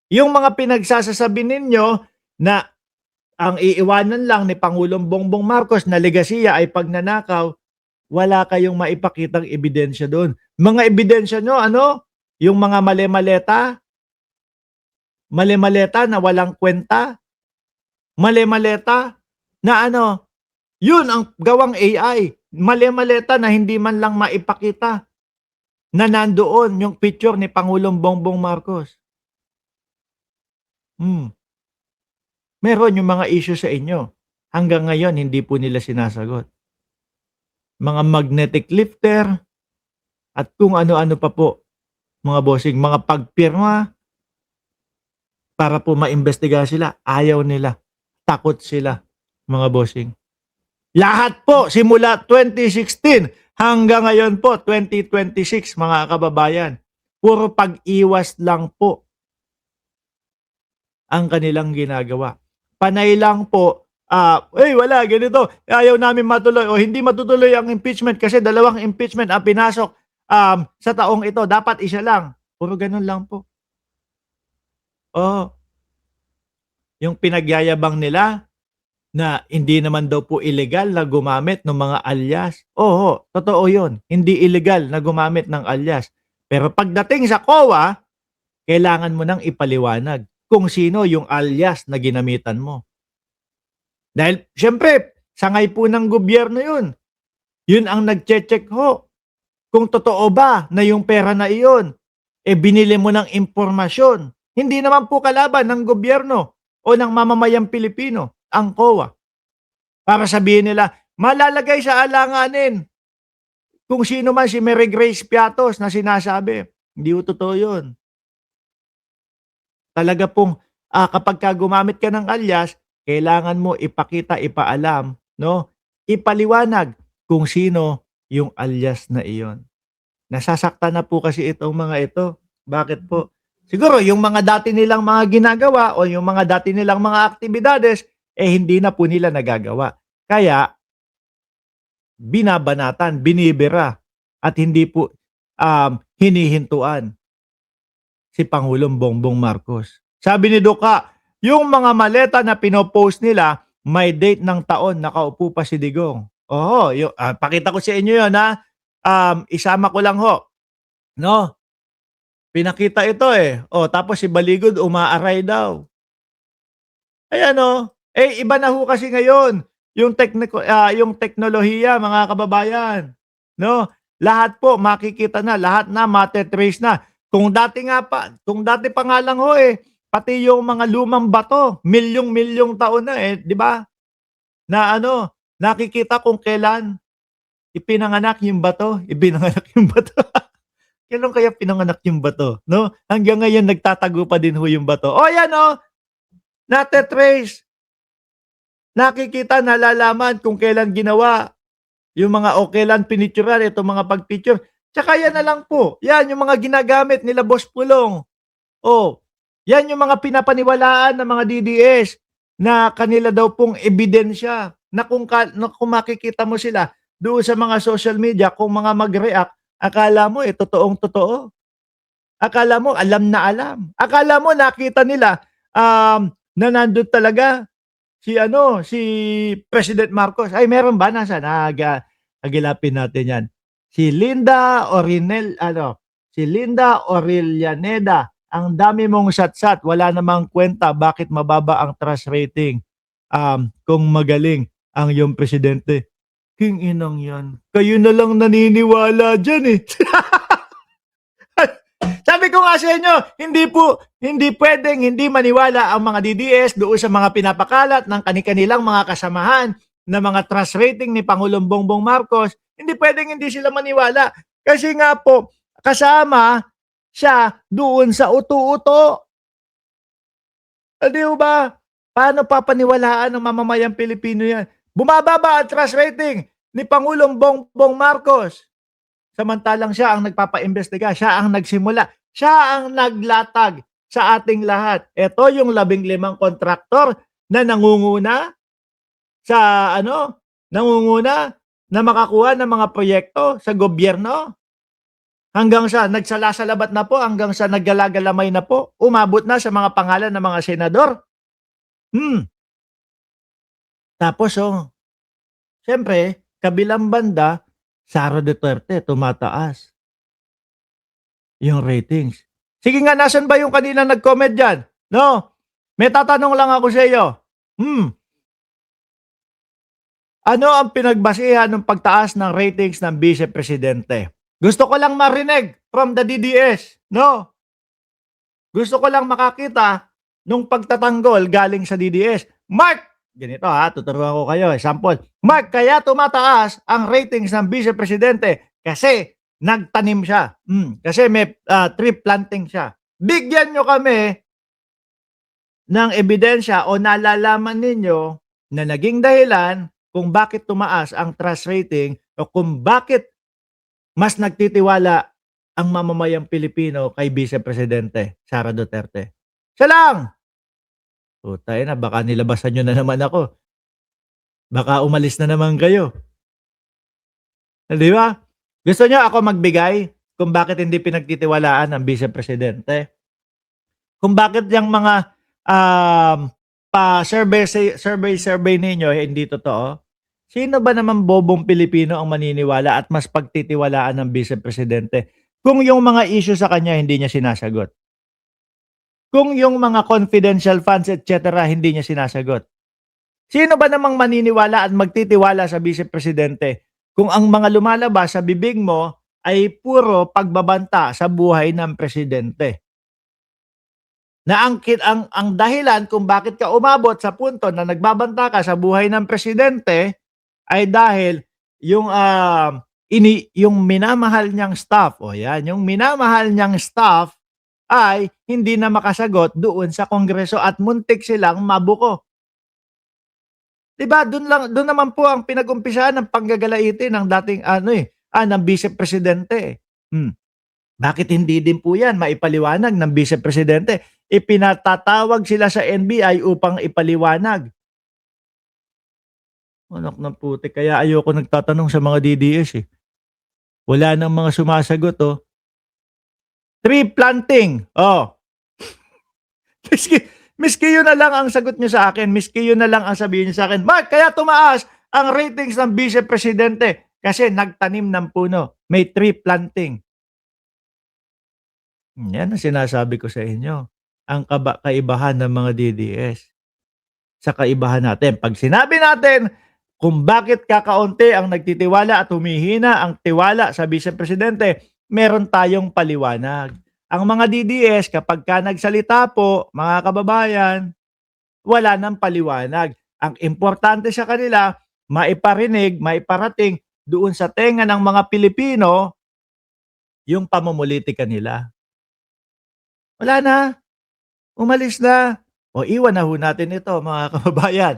Yung mga pinagsasasabi ninyo na ang iiwanan lang ni Pangulong Bongbong Marcos na legasiya ay pagnanakaw, wala kayong maipakitang ebidensya doon. Mga ebidensya nyo, ano? Yung mga mali-maleta, mali-maleta na walang kwenta, mali-maleta na ano, yun ang gawang AI. Mali-maleta na hindi man lang maipakita na nandoon yung picture ni Pangulong Bongbong Marcos. Hmm. Meron yung mga issue sa inyo. Hanggang ngayon, hindi po nila sinasagot. Mga magnetic lifter at kung ano-ano pa po, mga bossing, mga pagpirma para po maimbestigahan sila. Ayaw nila. Takot sila, mga bossing. Lahat po, simula 2016 hanggang ngayon po, 2026, mga kababayan, puro pag-iwas lang po ang kanilang ginagawa. Panay lang po, wala, ganito, ayaw namin matuloy o hindi matutuloy ang impeachment kasi 2 impeachment ang pinasok sa taong ito. Dapat isa lang. Puro ganun lang po. Oo, yung pinagyayabang nila na hindi naman daw po illegal na gumamit ng mga alias. Oo, totoo yun. Hindi illegal na gumamit ng alias. Pero pagdating sa COA, kailangan mo nang ipaliwanag kung sino yung alias na ginamitan mo. Dahil siyempre, sangay po ng gobyerno yun. Yun ang nagche-check ho. Kung totoo ba na yung pera na iyon, binili mo ng impormasyon. Hindi naman po kalaban ng gobyerno o ng mamamayang Pilipino ang COA. Para sabihin nila, malalagay sa alanganin kung sino man si Mary Grace Piatos na sinasabi. Hindi po totoo yun. Talaga pong kapag ka gumamit ka ng alias, kailangan mo ipakita, ipaalam, no? Ipaliwanag kung sino yung alias na iyon. Nasasaktan na po kasi itong mga ito. Bakit po? Siguro yung mga dati nilang mga ginagawa o yung mga dati nilang mga aktibidades, hindi na po nila nagagawa. Kaya, binabanatan, binibira, at hindi po hinihintuan si Pangulong Bongbong Marcos. Sabi ni Duka, yung mga maleta na pinopost nila, may date ng taon, nakaupo pa si Digong. Oo, pakita ko sa inyo yun ha. Isama ko lang ho. No? Pinakita ito eh. Tapos si Baligod umaaray daw. Ayan iba na ho kasi ngayon yung teknolohiya, mga kababayan. No? Lahat po makikita na, lahat na mate-trace na. Kung dati pa nga lang pati yung mga lumang bato, milyong-milyong taon na 'di ba? Na nakikita kung kailan ipinanganak yung bato, ibinanganak yung bato. Kailan kaya pinanganak yung bato, no? Hanggang ngayon nagtatago pa din ho yung bato. Ayan nate-trace. Nakikita, nalalaman kung kailan ginawa yung mga o kailan pinicturean itong mga pag-picture. Tsaka yan na lang po, yan yung mga ginagamit nila Boss Pulong. Oh, yan yung mga pinapaniwalaan ng mga DDS na kanila daw pong ebidensya na kung makikita mo sila doon sa mga social media, kung mga mag-react, akala mo totoong totoo. Akala mo alam na alam. Akala mo nakita nila na nandun talaga si President Marcos. Ay meron ba? Nasaan? Agilapin natin yan. Si Linda Orillaneda. Ang dami mong satsat, wala namang kwenta bakit mababa ang trust rating kung magaling ang iyong presidente. King inang yan. Kayo na lang naniniwala dyan eh. Sabi ko nga sa inyo, hindi pwedeng hindi maniwala ang mga DDS doon sa mga pinapakalat ng kanilang mga kasamahan na mga trust rating ni Pangulong Bongbong Marcos. Hindi pwedeng hindi sila maniwala. Kasi nga po, kasama siya doon sa uto-uto. Di ba? Paano papaniwalaan ng mamamayang Pilipino yan? Bumababa ang trust rating ni Pangulong Bongbong Marcos. Samantalang siya ang nagpapaimbestiga, siya ang nagsimula, siya ang naglatag sa ating lahat. Ito yung 15 kontraktor na nangunguna sa nangunguna na makakuha ng mga proyekto sa gobyerno. hanggang sa nagsala-salabat na po, hanggang sa naggala-galamay na po, umabot na sa mga pangalan ng mga senador. Hmm, tapos siyempre kabilang banda, Sara Duterte tumataas yung ratings. Sige nga, nasaan ba yung kaninang nag-comment diyan? 'No? May tatanong lang ako sa iyo. Hmm, ano ang pinagbasihan ng pagtaas ng ratings ng Vice Presidente? Gusto ko lang marinig from the DDS, 'no? Gusto ko lang makakita nung pagtatanggol galing sa DDS. Mark, ganito tuturuan ko kayo, example. Mark, kaya tumataas ang ratings ng Vice Presidente kasi nagtanim siya. Kasi may tree planting siya. Bigyan nyo kami ng ebidensya o nalalaman ninyo na naging dahilan kung bakit tumaas ang trust rating o kung bakit mas nagtitiwala ang mamamayang Pilipino kay Vice Presidente Sara Duterte. Siya lang! Putay na, baka nilabasan nyo na naman ako. Baka umalis na naman kayo. Di ba? Gusto nyo ako magbigay kung bakit hindi pinagtitiwalaan ang Vice Presidente? Kung bakit yung mga pa-survey ninyo hindi totoo? Sino ba naman bobong Pilipino ang maniniwala at mas pagtitiwalaan ng Vice Presidente kung yung mga issue sa kanya hindi niya sinasagot? Kung yung mga confidential funds etc. hindi niya sinasagot? Sino ba namang maniniwala at magtitiwala sa Vice Presidente kung ang mga lumalabas sa bibig mo ay puro pagbabanta sa buhay ng presidente? Na ang dahilan kung bakit ka umabot sa punto na nagbabanta ka sa buhay ng presidente ay dahil yung yung minamahal niyang staff, yung minamahal niyang staff ay hindi na makasagot doon sa Kongreso at muntik silang mabuko. 'Di ba? Doon naman po ang pinag-umpisahan ng panggagalaitin ng dating ng Vice Presidente. Bakit hindi din po 'yan maipaliwanag ng Vice Presidente? Ipinatatawag sila sa NBI upang ipaliwanag. Anak ng putik, kaya ayoko nagtatanong sa mga DDS Wala nang mga sumasagot Tree planting, Miski miski yun na lang ang sagot niyo sa akin, miski yun na lang ang sabihin niyo sa akin, Mark, kaya tumaas ang ratings ng Vice Presidente kasi nagtanim ng puno, may tree planting. Yan ang sinasabi ko sa inyo, ang kaibahan ng mga DDS sa kaibahan natin. Pag sinabi natin kung bakit kakaunti ang nagtitiwala at humihina ang tiwala sa Vice Presidente, meron tayong paliwanag. Ang mga DDS kapag ka nagsalita po, mga kababayan, wala nang paliwanag. Ang importante sa kanila, maiparinig, maiparating doon sa tenga ng mga Pilipino yung pamumulitika nila. Wala na. Umalis na. O iwan na ho natin ito, mga kababayan.